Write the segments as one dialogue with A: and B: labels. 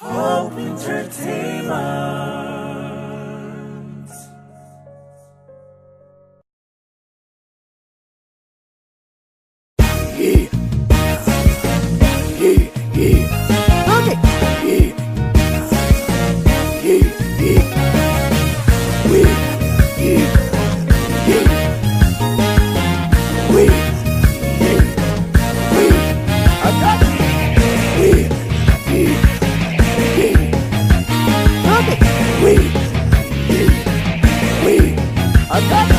A: Hope Entertainment. Yeah. Yeah, yeah. Okay. Yeah. Yeah, yeah. Wait. Yeah. Yeah. Wait. Yeah. Wait. I got you. Wait. Yeah. Yeah. Okay. Wait. Yeah. Wait. I got you.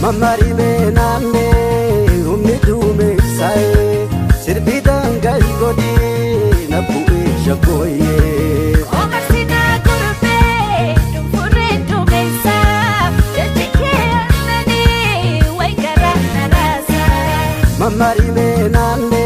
A: Mamari benamne umidume sai sirbidan galgodi na buwe shagoye
B: Omarsina kurbe dumfure dumesa jajike anani waigara narasa
A: Mamari benamne